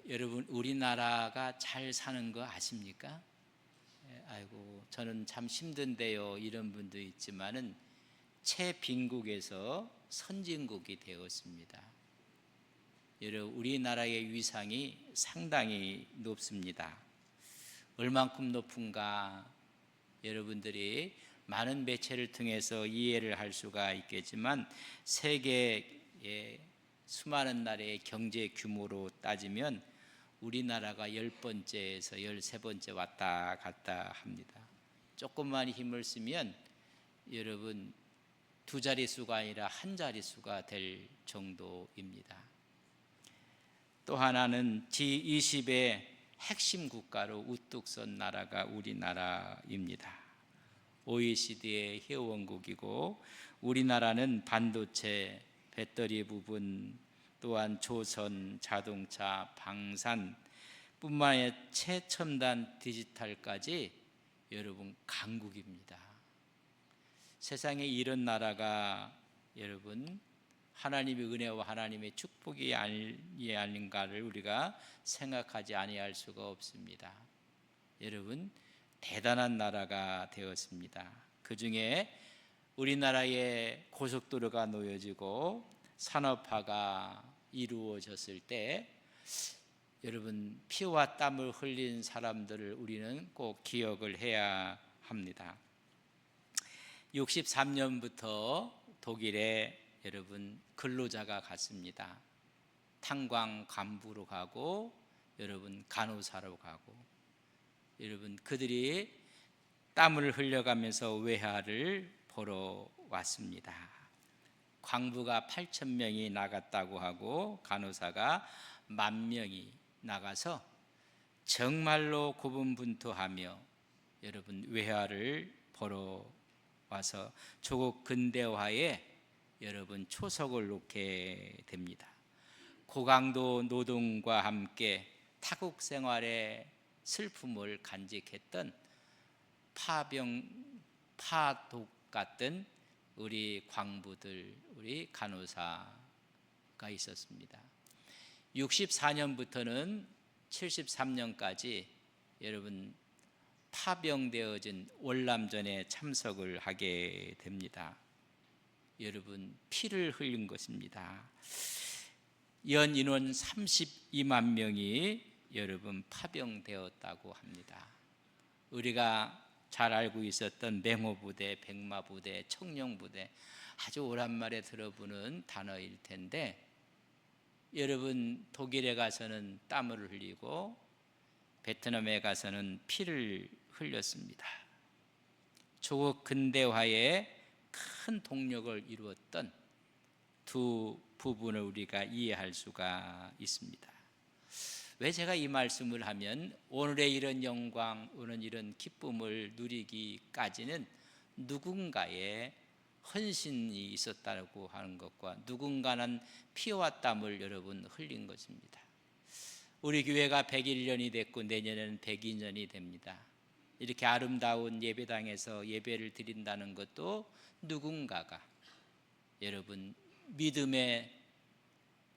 여러분 우리나라가 잘 사는 거 아십니까? 아이고 저는 참 힘든데요 이런 분도 있지만은 최빈국에서 선진국이 되었습니다. 여러분 우리나라의 위상이 상당히 높습니다. 얼만큼 높은가 여러분들이 많은 매체를 통해서 이해를 할 수가 있겠지만 세계의 수많은 나라의 경제 규모로 따지면 우리나라가 10번째에서 13번째 왔다 갔다 합니다. 조금만 힘을 쓰면 여러분 두 자릿수가 아니라 한 자릿수가 될 정도입니다. 또 하나는 G20의 핵심 국가로 우뚝 선 나라가 우리나라입니다. OECD의 회원국이고 우리나라는 반도체, 배터리 부분 또한 조선, 자동차, 방산 뿐만 아니라 최첨단 디지털까지 여러분 강국입니다. 세상에 이런 나라가 여러분 하나님의 은혜와 하나님의 축복이 아닌가를 우리가 생각하지 아니할 수가 없습니다. 여러분 대단한 나라가 되었습니다. 그 중에 우리나라의 고속도로가 놓여지고 산업화가 이루어졌을 때 여러분 피와 땀을 흘린 사람들을 우리는 꼭 기억을 해야 합니다. 63년부터 독일에 여러분 근로자가 갔습니다. 탄광 간부로 가고 여러분 간호사로 가고 여러분 그들이 땀을 흘려가면서 외화를 보러 왔습니다. 광부가 8,000명이 나갔다고 하고 간호사가 10,000명이 나가서 정말로 고분분투하며 여러분 외화를 보러 와서 조국 근대화에 여러분 초석을 놓게 됩니다. 고강도 노동과 함께 타국 생활의 슬픔을 간직했던 파독 같은 우리 광부들, 우리 간호사가 있었습니다. 64년부터는 73년까지 여러분 파병되어진 월남전에 참석을 하게 됩니다. 여러분 피를 흘린 것입니다. 연 인원 32만 명이 여러분 파병되었다고 합니다. 우리가 잘 알고 있었던 맹호부대, 백마부대, 청룡부대 아주 오랜만에 들어보는 단어일 텐데 여러분 독일에 가서는 땀을 흘리고 베트남에 가서는 피를 흘렸습니다. 조국 근대화에 큰 동력을 이루었던 두 부분을 우리가 이해할 수가 있습니다. 왜 제가 이 말씀을 하면 오늘의 이런 영광, 오늘 이런 기쁨을 누리기까지는 누군가의 헌신이 있었다고 하는 것과 누군가는 피와 땀을 여러분 흘린 것입니다. 우리 교회가 101년이 됐고 내년에는 102년이 됩니다. 이렇게 아름다운 예배당에서 예배를 드린다는 것도 누군가가 여러분 믿음의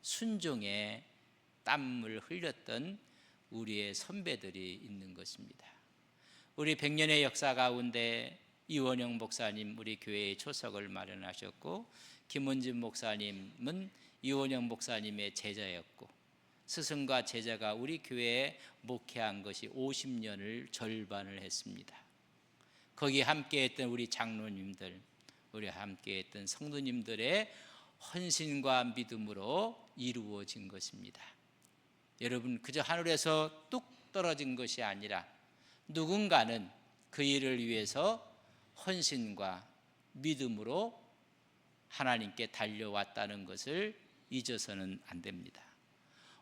순종의 땀을 흘렸던 우리의 선배들이 있는 것입니다. 우리 100년의 역사 가운데 이원영 목사님 우리 교회의 초석을 마련하셨고 김원진 목사님은 이원영 목사님의 제자였고 스승과 제자가 우리 교회에 목회한 것이 50년을 절반을 했습니다. 거기에 함께했던 우리 장로님들, 우리 함께했던 성도님들의 헌신과 믿음으로 이루어진 것입니다. 여러분 그저 하늘에서 뚝 떨어진 것이 아니라 누군가는 그 일을 위해서 헌신과 믿음으로 하나님께 달려왔다는 것을 잊어서는 안 됩니다.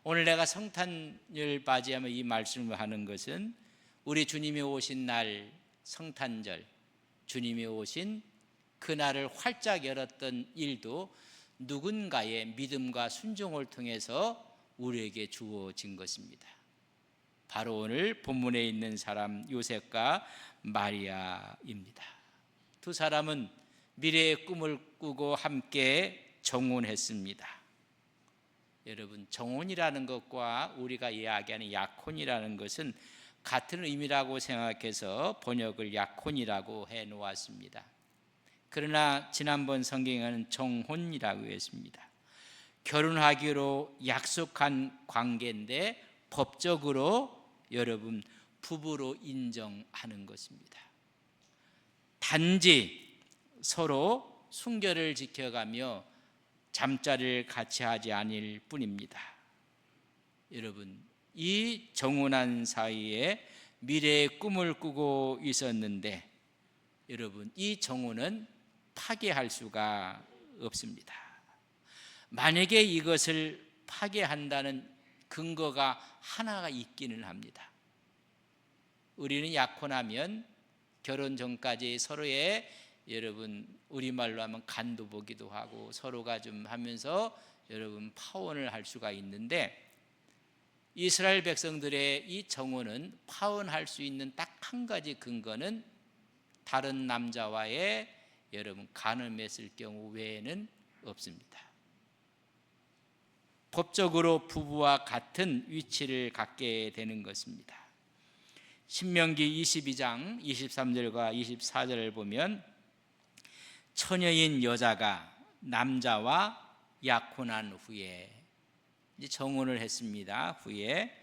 오늘 내가 성탄절 맞이하며 이 말씀을 하는 것은 우리 주님이 오신 날 성탄절, 주님이 오신 그날을 활짝 열었던 일도 누군가의 믿음과 순종을 통해서 우리에게 주어진 것입니다. 바로 오늘 본문에 있는 사람 요셉과 마리아입니다. 두 사람은 미래의 꿈을 꾸고 함께 정혼했습니다. 여러분, 정혼이라는 것과 우리가 이야기하는 약혼이라는 것은 같은 의미라고 생각해서 번역을 약혼이라고 해 놓았습니다. 그러나 지난번 성경에는 정혼이라고 했습니다. 결혼하기로 약속한 관계인데 법적으로 여러분 부부로 인정하는 것입니다. 단지 서로 순결을 지켜가며 잠자리를 같이 하지 않을 뿐입니다. 여러분, 이 정혼한 사이에 미래의 꿈을 꾸고 있었는데 여러분, 이 정혼은 파괴할 수가 없습니다. 만약에 이것을 파괴한다는 근거가 하나가 있기는 합니다. 우리는 약혼하면 결혼 전까지 서로의 여러분 우리말로 하면 간도 보기도 하고 서로가 좀 하면서 여러분 파혼을 할 수가 있는데 이스라엘 백성들의 이 정혼은 파혼할 수 있는 딱 한 가지 근거는 다른 남자와의 여러분 간음했을 경우 외에는 없습니다. 법적으로 부부와 같은 위치를 갖게 되는 것입니다. 신명기 22장 23절과 24절을 보면 처녀인 여자가 남자와 약혼한 후에 정혼을 했습니다. 후에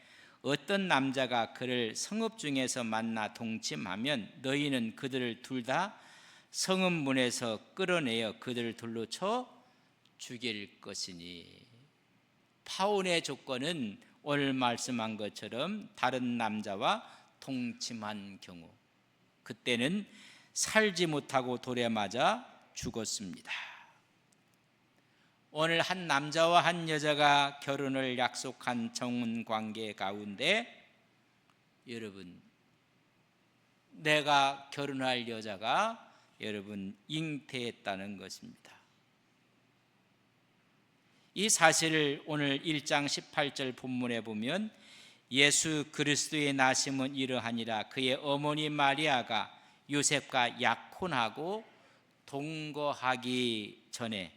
어떤 남자가 그를 성읍 중에서 만나 동침하면 너희는 그들을 둘 다 성읍 문에서 끌어내어 그들을 돌로 쳐 죽일 것이니. 파혼의 조건은 오늘 말씀한 것처럼 다른 남자와 동침한 경우, 그때는 살지 못하고 돌에 맞아 죽었습니다. 오늘 한 남자와 한 여자가 결혼을 약속한 정혼 관계 가운데 여러분 내가 결혼할 여자가 여러분 잉태했다는 것입니다. 이 사실을 오늘 1장 18절 본문에 보면 예수 그리스도의 나심은 이러하니라 그의 어머니 마리아가 요셉과 약혼하고 동거하기 전에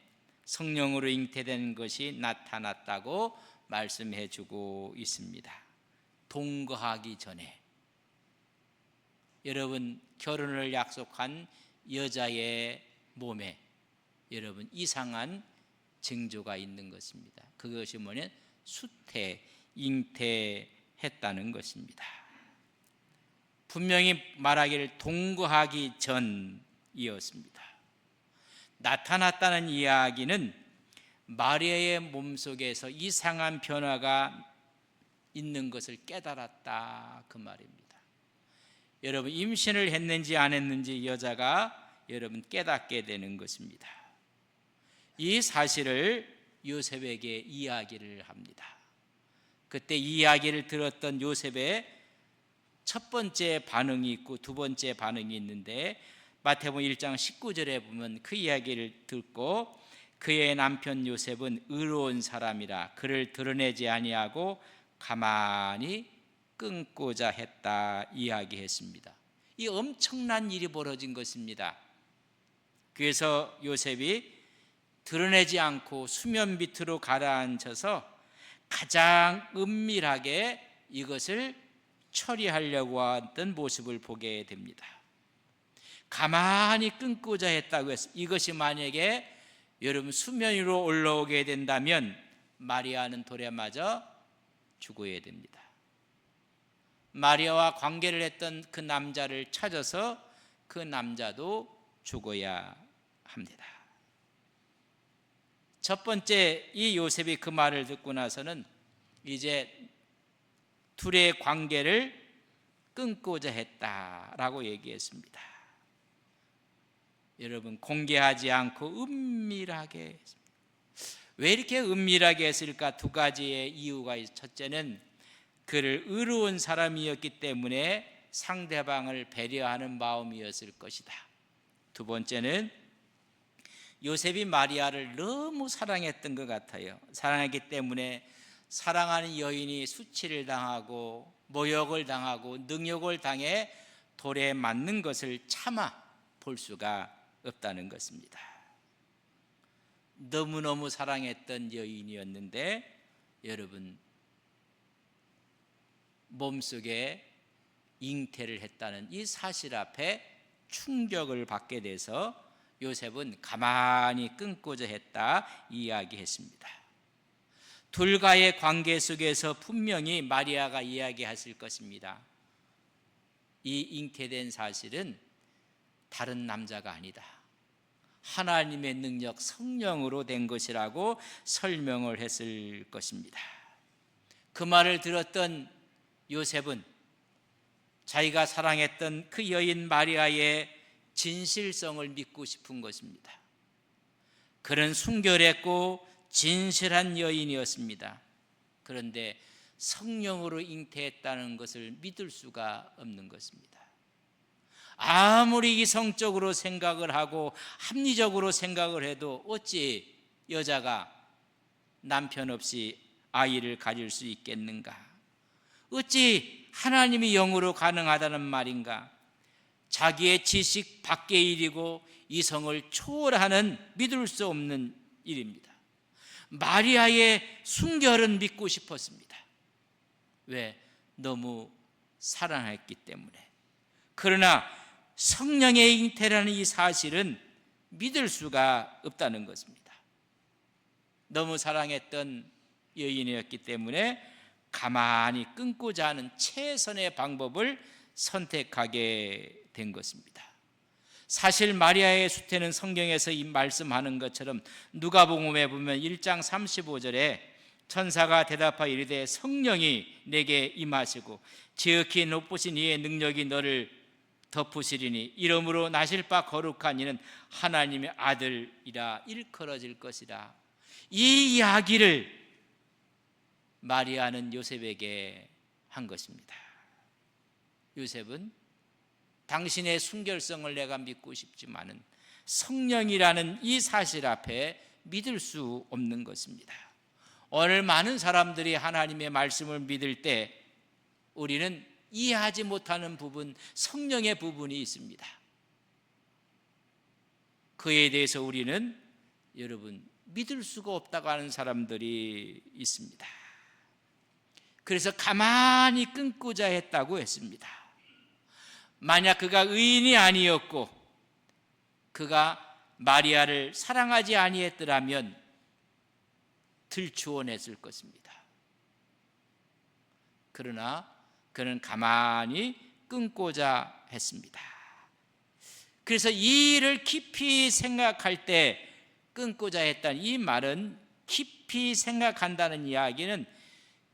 성령으로 잉태된 것이 나타났다고 말씀해 주고 있습니다. 동거하기 전에 여러분 결혼을 약속한 여자의 몸에 여러분 이상한 징조가 있는 것입니다. 그것이 뭐냐면 수태, 잉태했다는 것입니다. 분명히 말하기를 동거하기 전이었습니다. 나타났다는 이야기는 마리아의 몸속에서 이상한 변화가 있는 것을 깨달았다 그 말입니다. 여러분 임신을 했는지 안 했는지 여자가 여러분 깨닫게 되는 것입니다. 이 사실을 요셉에게 이야기를 합니다. 그때 이 이야기를 들었던 요셉의 첫 번째 반응이 있고 두 번째 반응이 있는데 마태복음 1장 19절에 보면 그 이야기를 듣고 그의 남편 요셉은 의로운 사람이라 그를 드러내지 아니하고 가만히 끊고자 했다 이야기했습니다. 이 엄청난 일이 벌어진 것입니다. 그래서 요셉이 드러내지 않고 수면 밑으로 가라앉혀서 가장 은밀하게 이것을 처리하려고 했던 모습을 보게 됩니다. 가만히 끊고자 했다고 해서 이것이 만약에 여러분 수면 위로 올라오게 된다면 마리아는 돌에 맞아 죽어야 됩니다. 마리아와 관계를 했던 그 남자를 찾아서 그 남자도 죽어야 합니다. 첫 번째 이 요셉이 그 말을 듣고 나서는 이제 둘의 관계를 끊고자 했다라고 얘기했습니다. 여러분 공개하지 않고 은밀하게 했습니다. 왜 이렇게 은밀하게 했을까? 두 가지의 이유가 있습니다. 첫째는 그를 의로운 사람이었기 때문에 상대방을 배려하는 마음이었을 것이다. 두 번째는 요셉이 마리아를 너무 사랑했던 것 같아요. 사랑했기 때문에 사랑하는 여인이 수치를 당하고 모욕을 당하고 능욕을 당해 돌에 맞는 것을 참아 볼 수가 없다는 것입니다. 너무너무 사랑했던 여인이었는데 여러분 몸속에 잉태를 했다는 이 사실 앞에 충격을 받게 돼서 요셉은 가만히 끊고자 했다 이야기했습니다. 둘과의 관계 속에서 분명히 마리아가 이야기했을 것입니다. 이 잉태된 사실은 다른 남자가 아니다, 하나님의 능력 성령으로 된 것이라고 설명을 했을 것입니다. 그 말을 들었던 요셉은 자기가 사랑했던 그 여인 마리아의 진실성을 믿고 싶은 것입니다. 그는 순결했고 진실한 여인이었습니다. 그런데 성령으로 잉태했다는 것을 믿을 수가 없는 것입니다. 아무리 이성적으로 생각을 하고 합리적으로 생각을 해도 어찌 여자가 남편 없이 아이를 가질 수 있겠는가? 어찌 하나님이 영으로 가능하다는 말인가? 자기의 지식 밖의 일이고 이성을 초월하는 믿을 수 없는 일입니다. 마리아의 순결은 믿고 싶었습니다. 왜? 너무 사랑했기 때문에. 그러나 성령의 잉태라는 이 사실은 믿을 수가 없다는 것입니다. 너무 사랑했던 여인이었기 때문에 가만히 끊고자 하는 최선의 방법을 선택하게 된 것입니다. 사실 마리아의 수태는 성경에서 이 말씀하는 것처럼 누가복음에 보면 1장 35절에 천사가 대답하여 이르되 성령이 내게 임하시고 지극히 높으신 이의 능력이 너를 덮으시리니 이러므로 나실 바 거룩한 이는 하나님의 아들이라 일컬어질 것이라. 이 이야기를 마리아는 요셉에게 한 것입니다. 요셉은 당신의 순결성을 내가 믿고 싶지만은 성령이라는 이 사실 앞에 믿을 수 없는 것입니다. 오늘 많은 사람들이 하나님의 말씀을 믿을 때 우리는 이해하지 못하는 부분, 성령의 부분이 있습니다. 그에 대해서 우리는 여러분 믿을 수가 없다고 하는 사람들이 있습니다. 그래서 가만히 끊고자 했다고 했습니다. 만약 그가 의인이 아니었고 그가 마리아를 사랑하지 아니했더라면 들추어냈을 것입니다. 그러나 그는 가만히 끊고자 했습니다. 그래서 이 일을 깊이 생각할 때 끊고자 했다는 이 말은, 깊이 생각한다는 이야기는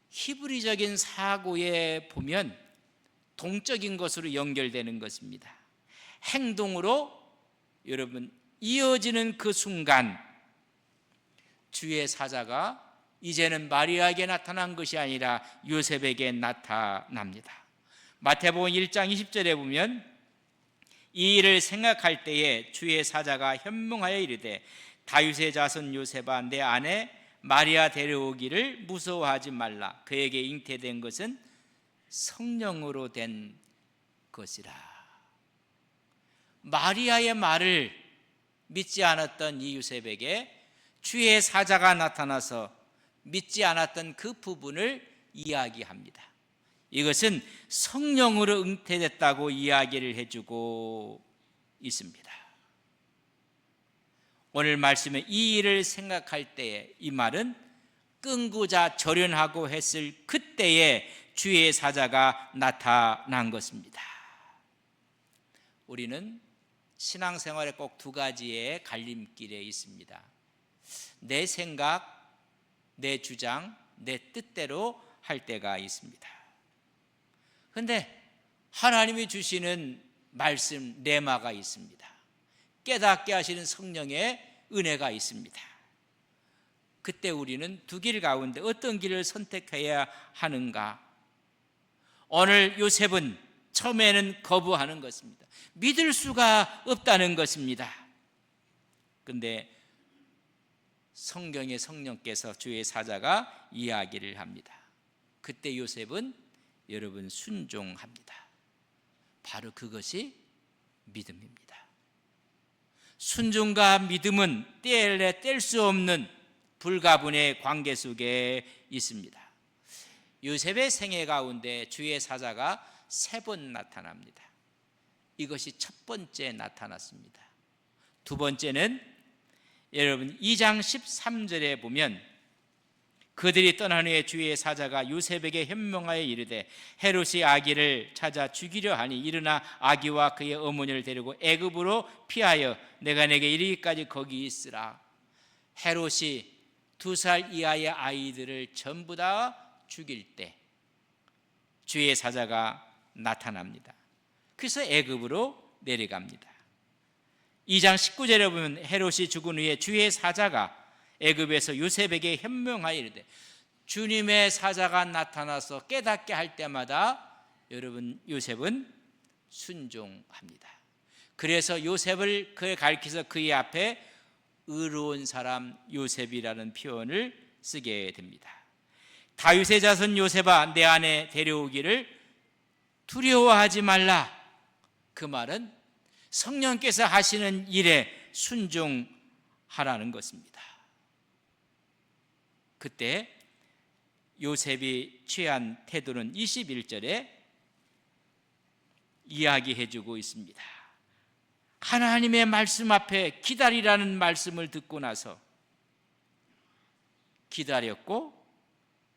히브리적인 사고에 보면 동적인 것으로 연결되는 것입니다. 행동으로 여러분 이어지는 그 순간 주의 사자가 이제는 마리아에게 나타난 것이 아니라 요셉에게 나타납니다. 마태복음 1장 20절에 보면 이 일을 생각할 때에 주의 사자가 현몽하여 이르되 다윗의 자손 요셉아 내 아내 마리아 데려오기를 무서워하지 말라. 그에게 잉태된 것은 성령으로 된 것이라. 마리아의 말을 믿지 않았던 이 요셉에게 주의 사자가 나타나서 믿지 않았던 그 부분을 이야기합니다. 이것은 성령으로 잉태됐다고 이야기를 해주고 있습니다. 오늘 말씀에 이 일을 생각할 때에 이 말은 끊고자 절연하고 했을 그때에 주의 사자가 나타난 것입니다. 우리는 신앙생활에 꼭 두 가지의 갈림길에 있습니다. 내 생각, 내 주장, 내 뜻대로 할 때가 있습니다. 그런데 하나님이 주시는 말씀 레마가 있습니다. 깨닫게 하시는 성령의 은혜가 있습니다. 그때 우리는 두 길 가운데 어떤 길을 선택해야 하는가? 오늘 요셉은 처음에는 거부하는 것입니다. 믿을 수가 없다는 것입니다. 그런데 성경의 성령께서 주의 사자가 이야기를 합니다. 그때 요셉은 여러분 순종합니다. 바로 그것이 믿음입니다. 순종과 믿음은 뗄 수 없는 불가분의 관계 속에 있습니다. 요셉의 생애 가운데 주의 사자가 3번 나타납니다. 이것이 첫 번째 나타났습니다. 두 번째는 여러분 2장 13절에 보면 그들이 떠난 후에 주의 사자가 요셉에게 현명하여 이르되 헤롯이 아기를 찾아 죽이려 하니 일어나 아기와 그의 어머니를 데리고 애굽으로 피하여 내가 내게 이르기까지 거기 있으라. 헤롯이 2살 이하의 아이들을 전부 다 죽일 때 주의 사자가 나타납니다. 그래서 애굽으로 내려갑니다. 2장 19절에 보면 헤롯이 죽은 후에 주의 사자가 애굽에서 요셉에게 현명하여 이르되, 주님의 사자가 나타나서 깨닫게 할 때마다 여러분 요셉은 순종합니다. 그래서 요셉을 가리켜서 그의 앞에 의로운 사람 요셉이라는 표현을 쓰게 됩니다. 다윗의 자손 요셉아 내 안에 데려오기를 두려워하지 말라. 그 말은 성령께서 하시는 일에 순종하라는 것입니다. 그때 요셉이 취한 태도는 21절에 이야기해주고 있습니다. 하나님의 말씀 앞에 기다리라는 말씀을 듣고 나서 기다렸고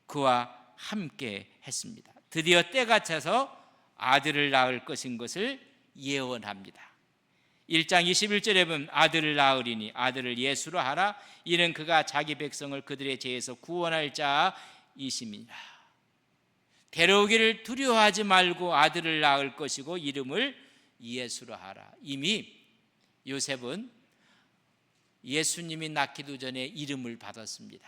그와 함께 했습니다. 드디어 때가 차서 아들을 낳을 것인 것을 예언합니다. 1장 21절에 보면 아들을 낳으리니 아들을 예수로 하라. 이는 그가 자기 백성을 그들의 죄에서 구원할 자이심이라. 데려오기를 두려워하지 말고 아들을 낳을 것이고 이름을 예수로 하라. 이미 요셉은 예수님이 낳기도 전에 이름을 받았습니다.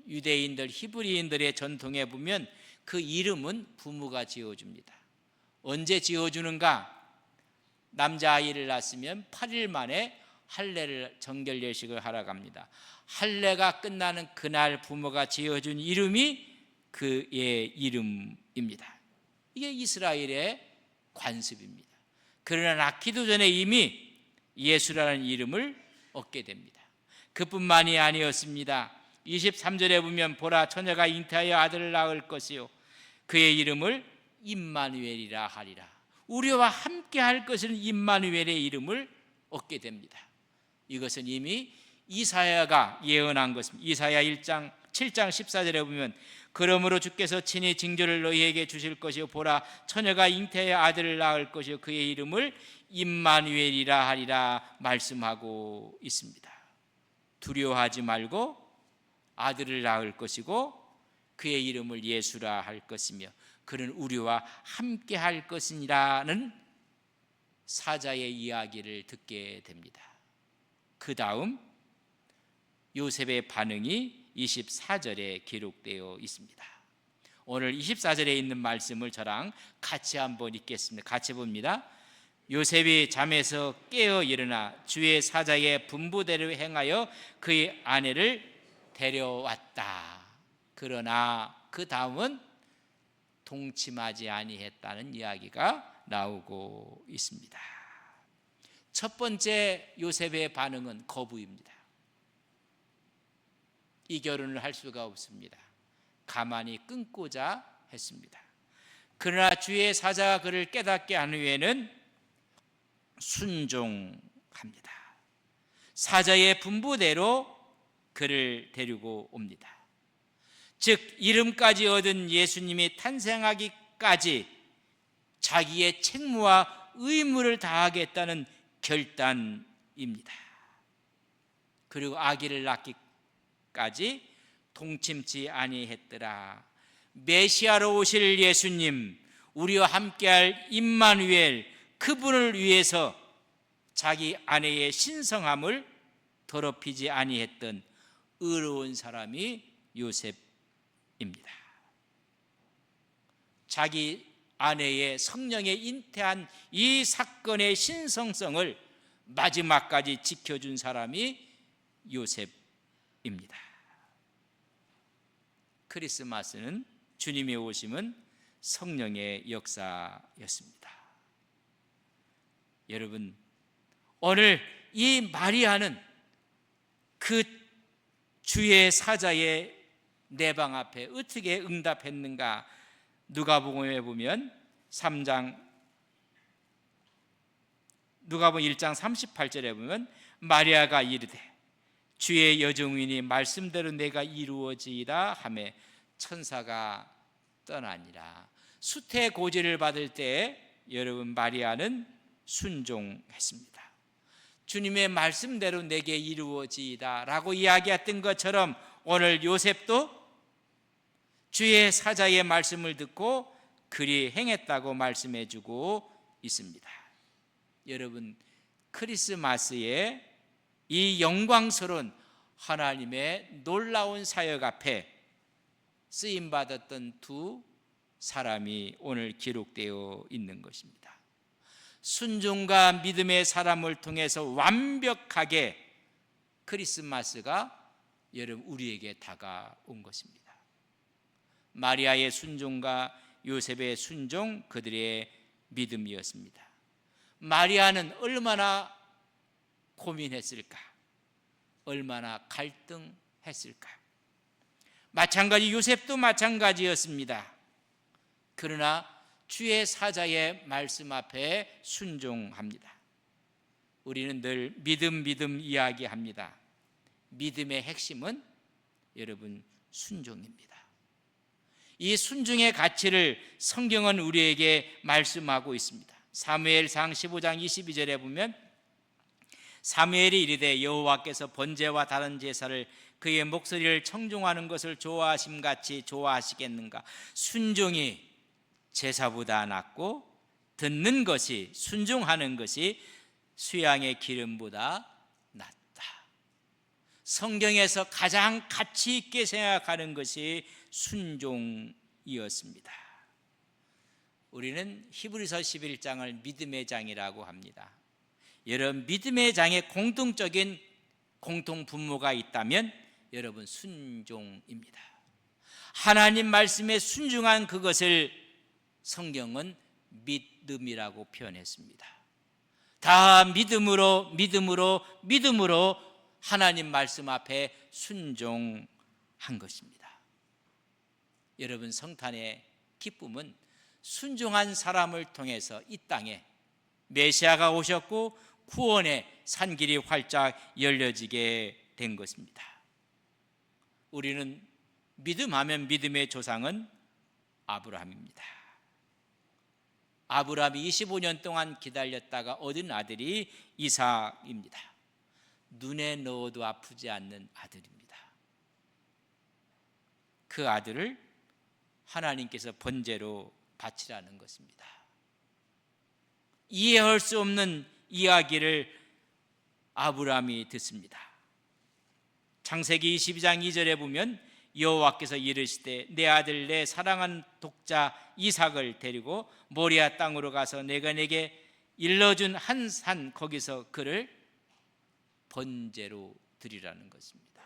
유대인들, 히브리인들의 전통에 보면 그 이름은 부모가 지어줍니다. 언제 지어주는가? 남자아이를 낳았으면 8일 만에 할례를 정결 예식을 하러 갑니다. 할례가 끝나는 그날 부모가 지어준 이름이 그의 이름입니다. 이게 이스라엘의 관습입니다. 그러나 낳기도 전에 이미 예수라는 이름을 얻게 됩니다. 그뿐만이 아니었습니다. 23절에 보면 보라 처녀가 잉태하여 아들을 낳을 것이요 그의 이름을 임마누엘이라 하리라. 우리와 함께 할 것은 임마누엘의 이름을 얻게 됩니다. 이것은 이미 이사야가 예언한 것입니다. 이사야 7장 14절에 보면 그러므로 주께서 친히 징조를 너희에게 주실 것이요 보라 처녀가 잉태하여 아들을 낳을 것이요 그의 이름을 임마누엘이라 하리라 말씀하고 있습니다. 두려워하지 말고 아들을 낳을 것이고 그의 이름을 예수라 할 것이며 그는 우리와 함께 할 것이라는 사자의 이야기를 듣게 됩니다. 그 다음 요셉의 반응이 24절에 기록되어 있습니다. 오늘 24절에 있는 말씀을 저랑 같이 한번 읽겠습니다. 같이 봅니다. 요셉이 잠에서 깨어 일어나 주의 사자의 분부대로 행하여 그의 아내를 데려왔다. 그러나 그 다음은 동침하지 아니했다는 이야기가 나오고 있습니다. 첫 번째 요셉의 반응은 거부입니다. 이 결혼을 할 수가 없습니다. 가만히 끊고자 했습니다. 그러나 주의 사자가 그를 깨닫게 한 후에는 순종합니다. 사자의 분부대로 그를 데리고 옵니다. 즉 이름까지 얻은 예수님이 탄생하기까지 자기의 책무와 의무를 다하겠다는 결단입니다. 그리고 아기를 낳기까지 동침치 아니했더라. 메시아로 오실 예수님, 우리와 함께할 임마누엘, 그분을 위해서 자기 아내의 신성함을 더럽히지 아니했던 의로운 사람이 요셉입니다. 자기 아내의 성령에 잉태한 이 사건의 신성성을 마지막까지 지켜준 사람이 요셉입니다. 크리스마스는 주님의 오심은 성령의 역사였습니다. 여러분, 오늘 이 마리아는 그 주의 사자의 내 방 앞에 어떻게 응답했는가? 누가복음에 보면 1장 38절에 보면 마리아가 이르되 주의 여종이니 말씀대로 내가 이루어지이다 하매 천사가 떠나니라. 수태고지를 받을 때 여러분 마리아는 순종했습니다. 주님의 말씀대로 내게 이루어지이다 라고 이야기했던 것처럼 오늘 요셉도 주의 사자의 말씀을 듣고 그리 행했다고 말씀해 주고 있습니다. 여러분, 크리스마스에 이 영광스러운 하나님의 놀라운 사역 앞에 쓰임받았던 두 사람이 오늘 기록되어 있는 것입니다. 순종과 믿음의 사람을 통해서 완벽하게 크리스마스가 여러분 우리에게 다가온 것입니다. 마리아의 순종과 요셉의 순종, 그들의 믿음이었습니다. 마리아는 얼마나 고민했을까? 얼마나 갈등했을까? 마찬가지 요셉도 마찬가지였습니다. 그러나 주의 사자의 말씀 앞에 순종합니다. 우리는 늘 믿음 이야기합니다. 믿음의 핵심은 여러분 순종입니다. 이 순종의 가치를 성경은 우리에게 말씀하고 있습니다. 사무엘상 15장 22절에 보면 사무엘이 이르되 여호와께서 번제와 다른 제사를 그의 목소리를 청종하는 것을 좋아하심같이 좋아하시겠는가? 순종이 제사보다 낫고 듣는 것이, 순종하는 것이 수양의 기름보다 낫다. 성경에서 가장 가치 있게 생각하는 것이 순종이었습니다. 우리는 히브리서 11장을 믿음의 장이라고 합니다. 여러분, 믿음의 장에 공통적인 공통 분모가 있다면 여러분 순종입니다. 하나님 말씀에 순종한 그것을 성경은 믿음이라고 표현했습니다. 다 믿음으로 하나님 말씀 앞에 순종한 것입니다. 여러분, 성탄의 기쁨은 순종한 사람을 통해서 이 땅에 메시아가 오셨고 구원의 산길이 활짝 열려지게 된 것입니다. 우리는 믿음하면 믿음의 조상은 아브라함입니다. 아브라함이 25년 동안 기다렸다가 얻은 아들이 이삭입니다. 눈에 넣어도 아프지 않는 아들입니다. 그 아들을 하나님께서 번제로 바치라는 것입니다. 이해할 수 없는 이야기를 아브라함이 듣습니다. 창세기 22장 2절에 보면 여호와께서 이르시되 내 아들 내 사랑하는 독자 이삭을 데리고 모리아 땅으로 가서 내가 내게 일러준 한 산 거기서 그를 번제로 드리라는 것입니다.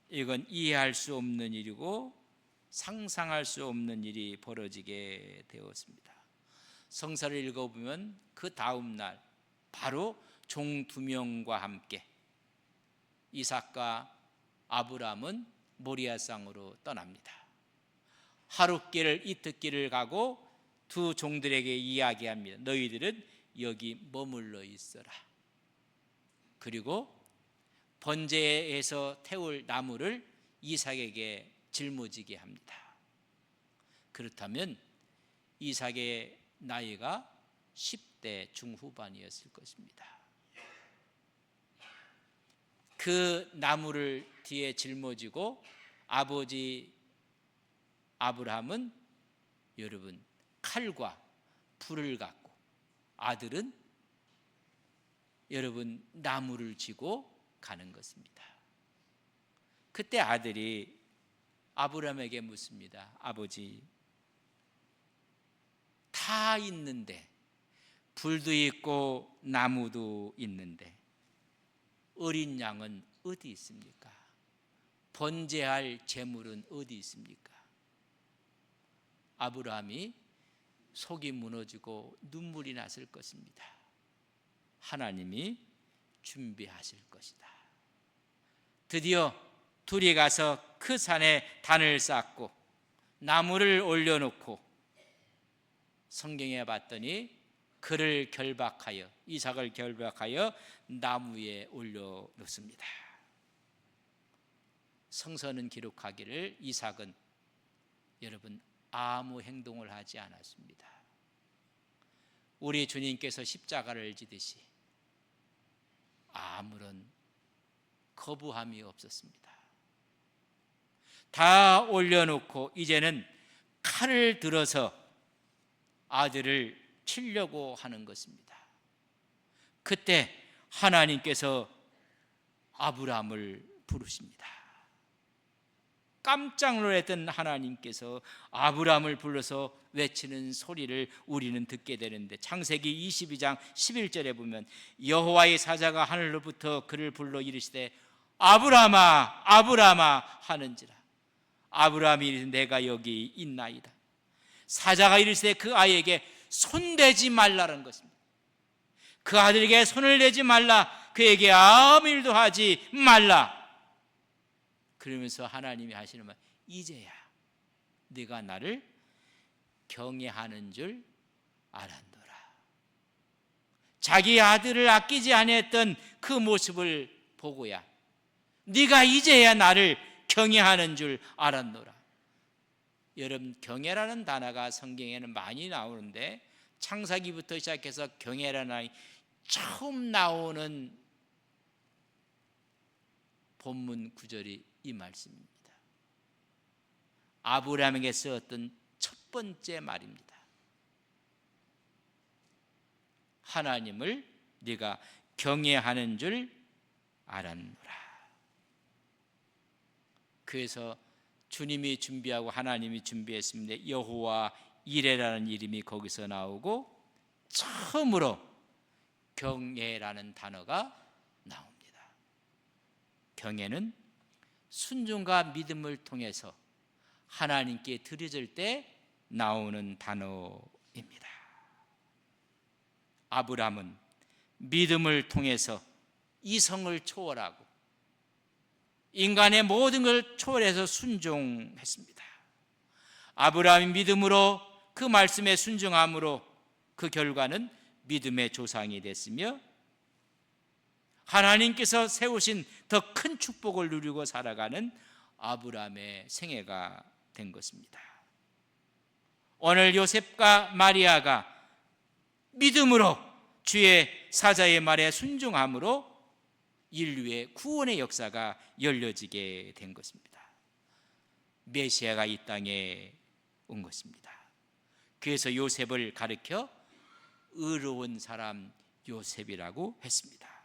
이건 이해할 수 없는 일이고 상상할 수 없는 일이 벌어지게 되었습니다. 성서를 읽어보면 그 다음 날 바로 종 2명과 함께 이삭과 아브라함은 모리아산으로 떠납니다. 하룻길 이틀길을 가고 두 종들에게 이야기합니다. 너희들은 여기 머물러 있어라. 그리고 번제에서 태울 나무를 이삭에게 짊어지게 합니다. 그렇다면 이삭의 나이가 10대 중후반이었을 것입니다. 그 나무를 뒤에 짊어지고 아버지 아브라함은 여러분 칼과 불을 갖고 아들은 여러분 나무를 쥐고 가는 것입니다. 그때 아들이 아브라함에게 묻습니다. 아버지, 다 있는데 불도 있고 나무도 있는데 어린 양은 어디 있습니까? 번제할 제물은 어디 있습니까? 아브라함이 속이 무너지고 눈물이 났을 것입니다. 하나님이 준비하실 것이다. 드디어 둘이 가서 그 산에 단을 쌓고 나무를 올려놓고 성경에 봤더니 그를 결박하여, 이삭을 결박하여 나무에 올려놓습니다. 성서는 기록하기를 이삭은 여러분 아무 행동을 하지 않았습니다. 우리 주님께서 십자가를 지듯이 아무런 거부함이 없었습니다. 다 올려놓고 이제는 칼을 들어서 아들을 치려고 하는 것입니다. 그때 하나님께서 아브라함을 부르십니다. 깜짝 놀랐던 하나님께서 아브라함을 불러서 외치는 소리를 우리는 듣게 되는데, 창세기 22장 11절에 보면 여호와의 사자가 하늘로부터 그를 불러 이르시되 아브라함아 아브라함아 하는지라. 아브라함이 이르되 내가 여기 있나이다. 사자가 이르시되 그 아이에게 손대지 말라는 것입니다. 그 아들에게 손을 대지 말라, 그에게 아무 일도 하지 말라. 그러면서 하나님이 하시는 말, 이제야 네가 나를 경외하는 줄 알았노라. 자기 아들을 아끼지 아니했던 그 모습을 보고야 네가 이제야 나를 경외하는 줄 알았노라. 여러분, 경외라는 단어가 성경에는 많이 나오는데 창세기부터 시작해서 경외라는 단어가 처음 나오는 본문 구절이 이 말씀입니다. 아브라함에게 쓰였던 첫 번째 말입니다. 하나님을 네가 경외하는 줄 알았노라. 그래서 주님이 준비하고 하나님이 준비했습니다. 여호와 이레라는 이름이 거기서 나오고 처음으로 경외라는 단어가 나옵니다. 경외는 순종과 믿음을 통해서 하나님께 드려질 때 나오는 단어입니다. 아브라함은 믿음을 통해서 이성을 초월하고 인간의 모든 걸 초월해서 순종했습니다. 아브라함이 믿음으로 그 말씀에 순종함으로 그 결과는 믿음의 조상이 됐으며 하나님께서 세우신 더 큰 축복을 누리고 살아가는 아브라함의 생애가 된 것입니다. 오늘 요셉과 마리아가 믿음으로 주의 사자의 말에 순종함으로 인류의 구원의 역사가 열려지게 된 것입니다. 메시아가 이 땅에 온 것입니다. 그래서 요셉을 가리켜 의로운 사람 요셉이라고 했습니다.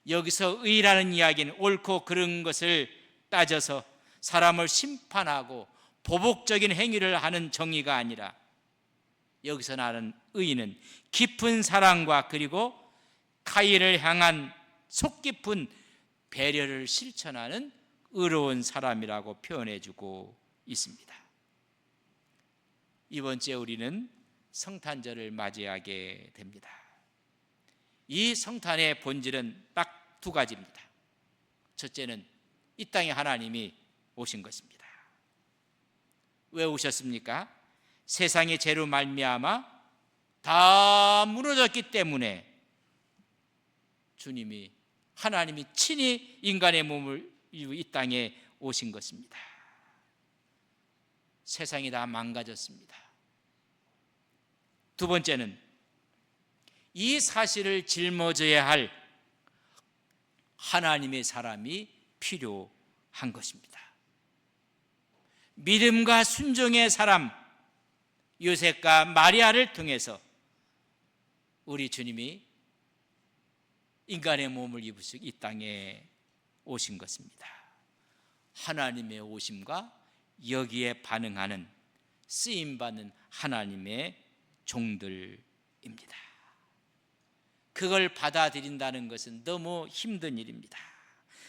여기서 의라는 이야기는 옳고 그른 것을 따져서 사람을 심판하고 보복적인 행위를 하는 정의가 아니라 여기서 나는 의는 깊은 사랑과 그리고 타인을 향한 속 깊은 배려를 실천하는 의로운 사람이라고 표현해주고 있습니다. 이번 주에 우리는 성탄절을 맞이하게 됩니다. 이 성탄의 본질은 딱 두 가지입니다. 첫째는 이 땅에 하나님이 오신 것입니다. 왜 오셨습니까? 세상의 죄로 말미암아 다 무너졌기 때문에 주님이, 하나님이 친히 인간의 몸을 이 땅에 오신 것입니다. 세상이 다 망가졌습니다. 두 번째는 이 사실을 짊어져야 할 하나님의 사람이 필요한 것입니다. 믿음과 순종의 사람 요셉과 마리아를 통해서 우리 주님이 인간의 몸을 입으시고 이 땅에 오신 것입니다. 하나님의 오심과 여기에 반응하는 쓰임받는 하나님의 종들입니다. 그걸 받아들인다는 것은 너무 힘든 일입니다.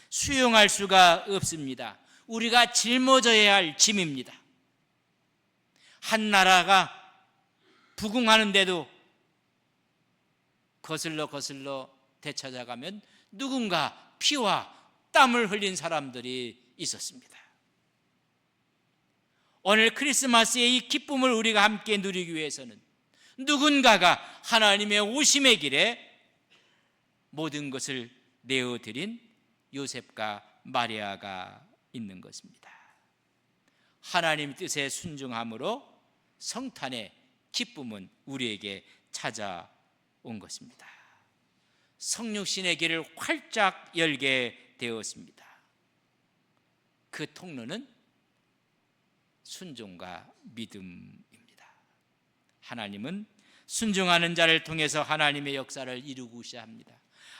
수용할 수가 없습니다. 우리가 짊어져야 할 짐입니다. 한 나라가 부흥하는데도 거슬러 되찾아가면 누군가 피와 땀을 흘린 사람들이 있었습니다. 오늘 크리스마스의 이 기쁨을 우리가 함께 누리기 위해서는 누군가가 하나님의 오심의 길에 모든 것을 내어드린 요셉과 마리아가 있는 것입니다. 하나님 뜻에 순종함으로 성탄의 기쁨은 우리에게 찾아온 것입니다. 성육신의 길을 활짝 열게 되었습니다. 그 통로는 순종과 믿음입니다. 하나님은 순종하는 자를 통해서 하나님의 역사를 이루고자 합니다.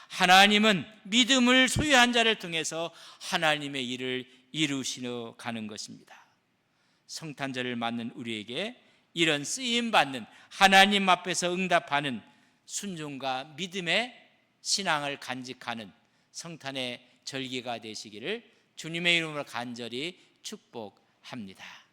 하나님은 믿음을 소유한 자를 통해서 하나님의 일을 이루시러 가는 것입니다. 성탄절을 맞는 우리에게 이런 쓰임받는 하나님 앞에서 응답하는 순종과 믿음의 신앙을 간직하는 성탄의 절기가 되시기를 주님의 이름으로 간절히 축복합니다.